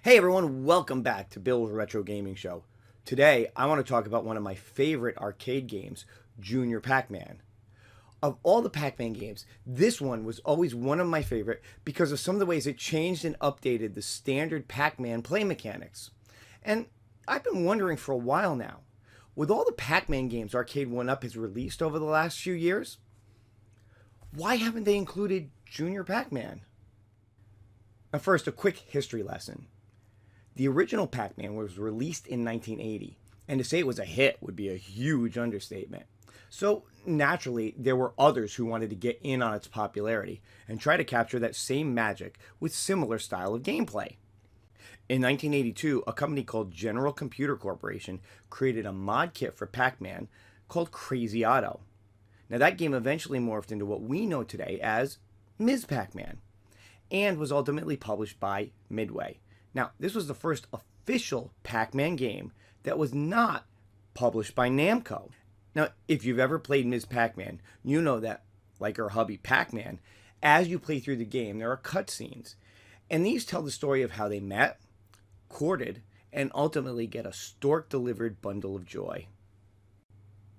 Hey everyone, welcome back to Bill's Retro Gaming Show. Today, I want to talk about one of my favorite arcade games, Junior Pac-Man. Of all the Pac-Man games, this one was always one of my favorite because of some of the ways it changed and updated the standard Pac-Man play mechanics. And I've been wondering for a while now, with all the Pac-Man games Arcade 1-Up has released over the last few years, why haven't they included Junior Pac-Man? Now first, a quick history lesson. The original Pac-Man was released in 1980, and to say it was a hit would be a huge understatement. So naturally, there were others who wanted to get in on its popularity and try to capture that same magic with similar style of gameplay. In 1982, a company called General Computer Corporation created a mod kit for Pac-Man called Crazy Otto. Now that game eventually morphed into what we know today as Ms. Pac-Man, and was ultimately published by Midway. Now, this was the first official Pac-Man game that was not published by Namco. Now, if you've ever played Ms. Pac-Man, you know that, like her hubby Pac-Man, as you play through the game, there are cutscenes. And these tell the story of how they met, courted, and ultimately get a stork-delivered bundle of joy.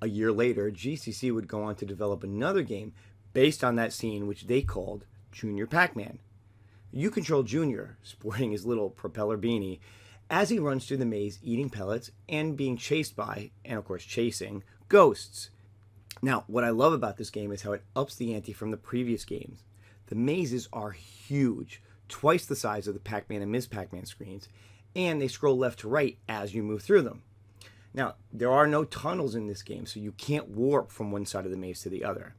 A year later, GCC would go on to develop another game based on that scene, which they called Junior Pac-Man. You control Junior, sporting his little propeller beanie, as he runs through the maze eating pellets and being chased by, and of course chasing, ghosts. Now, what I love about this game is how it ups the ante from the previous games. The mazes are huge, twice the size of the Pac-Man and Ms. Pac-Man screens, and they scroll left to right as you move through them. Now, there are no tunnels in this game, so you can't warp from one side of the maze to the other.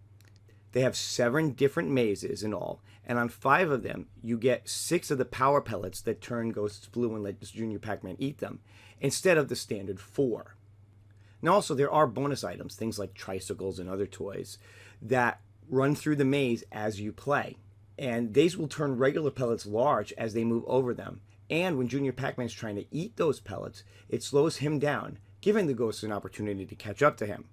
They have 7 different mazes in all, and on 5 of them, you get 6 of the power pellets that turn ghosts blue and let Junior Pac-Man eat them, instead of the standard 4. Now also, there are bonus items, things like tricycles and other toys, that run through the maze as you play. And these will turn regular pellets large as they move over them. And when Junior Pac-Man is trying to eat those pellets, it slows him down, giving the ghosts an opportunity to catch up to him.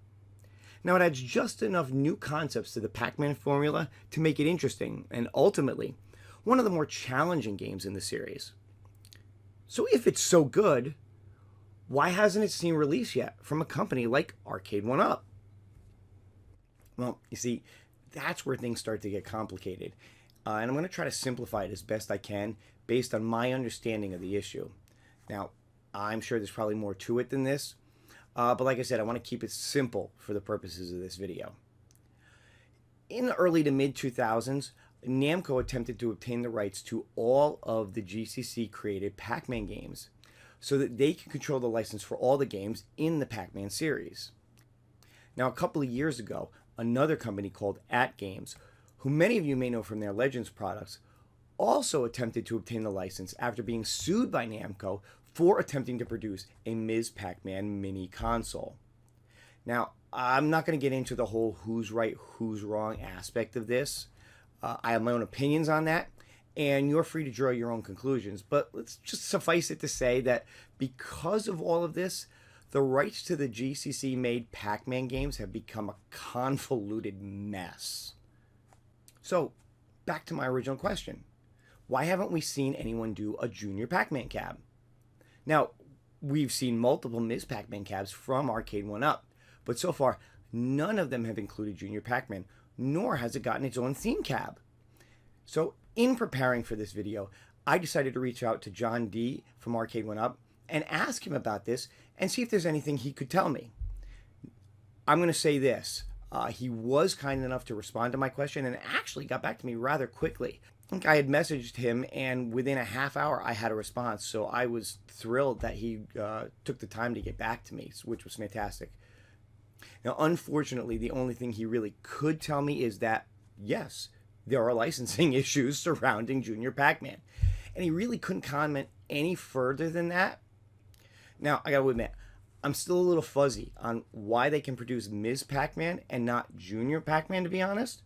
Now, it adds just enough new concepts to the Pac-Man formula to make it interesting, and ultimately, one of the more challenging games in the series. So if it's so good, why hasn't it seen release yet from a company like Arcade 1-Up? Well, you see, that's where things start to get complicated. And I'm going to try to simplify it as best I can based on my understanding of the issue. Now, I'm sure there's probably more to it than this. But like I said, I want to keep it simple for the purposes of this video. In the early to mid 2000s, Namco attempted to obtain the rights to all of the GCC created Pac-Man games so that they could control the license for all the games in the Pac-Man series. Now, a couple of years ago, another company called At Games, who many of you may know from their Legends products, also attempted to obtain the license after being sued by Namco for attempting to produce a Ms. Pac-Man mini console. Now, I'm not going to get into the whole who's right, who's wrong aspect of this. I have my own opinions on that, and you're free to draw your own conclusions. But let's just suffice it to say that because of all of this, the rights to the GCC-made Pac-Man games have become a convoluted mess. So, back to my original question. Why haven't we seen anyone do a Junior Pac-Man cab? Now, we've seen multiple Ms. Pac-Man cabs from Arcade 1-Up, but so far, none of them have included Junior Pac-Man, nor has it gotten its own theme cab. So, in preparing for this video, I decided to reach out to John D. from Arcade 1-Up and ask him about this and see if there's anything he could tell me. I'm going to say this. He was kind enough to respond to my question and actually got back to me rather quickly. I think I had messaged him, and within a half hour, I had a response. So I was thrilled that he took the time to get back to me, which was fantastic. Now, unfortunately, the only thing he really could tell me is that, yes, there are licensing issues surrounding Junior Pac-Man. And he really couldn't comment any further than that. Now, I gotta admit, I'm still a little fuzzy on why they can produce Ms. Pac-Man and not Junior Pac-Man, to be honest.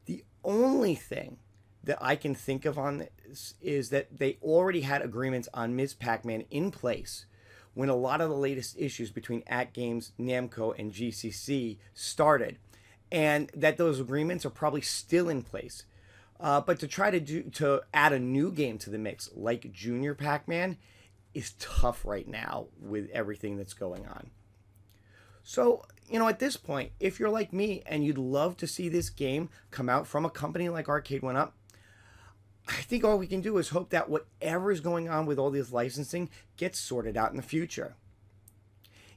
The only thing that I can think of on this is that they already had agreements on Ms. Pac-Man in place when a lot of the latest issues between At Games, Namco, and GCC started, and that those agreements are probably still in place. But to add a new game to the mix like Junior Pac-Man is tough right now with everything that's going on. So, at this point, if you're like me and you'd love to see this game come out from a company like Arcade 1-Up, I think all we can do is hope that whatever is going on with all this licensing gets sorted out in the future.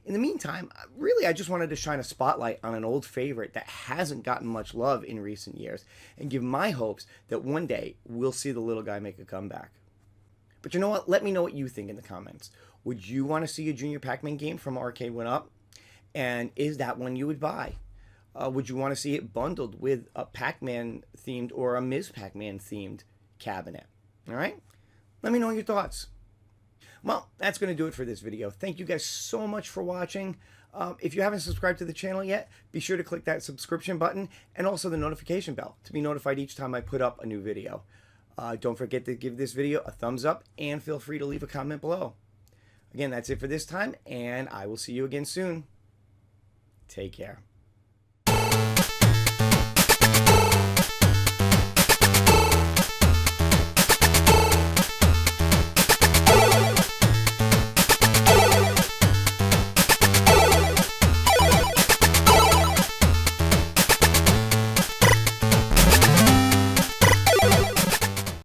In the meantime, really, I just wanted to shine a spotlight on an old favorite that hasn't gotten much love in recent years and give my hopes that one day we'll see the little guy make a comeback. But you know what? Let me know what you think in the comments. Would you want to see a Junior Pac-Man game from Arcade 1-Up? And is that one you would buy? Would you want to see it bundled with a Pac-Man themed or a Ms. Pac-Man themed cabinet? All right? Let me know your thoughts. Well, that's going to do it for this video. Thank you guys so much for watching. If you haven't subscribed to the channel yet, be sure to click that subscription button and also the notification bell to be notified each time I put up a new video. Don't forget to give this video a thumbs up and feel free to leave a comment below. Again, that's it for this time, and I will see you again soon. Take care.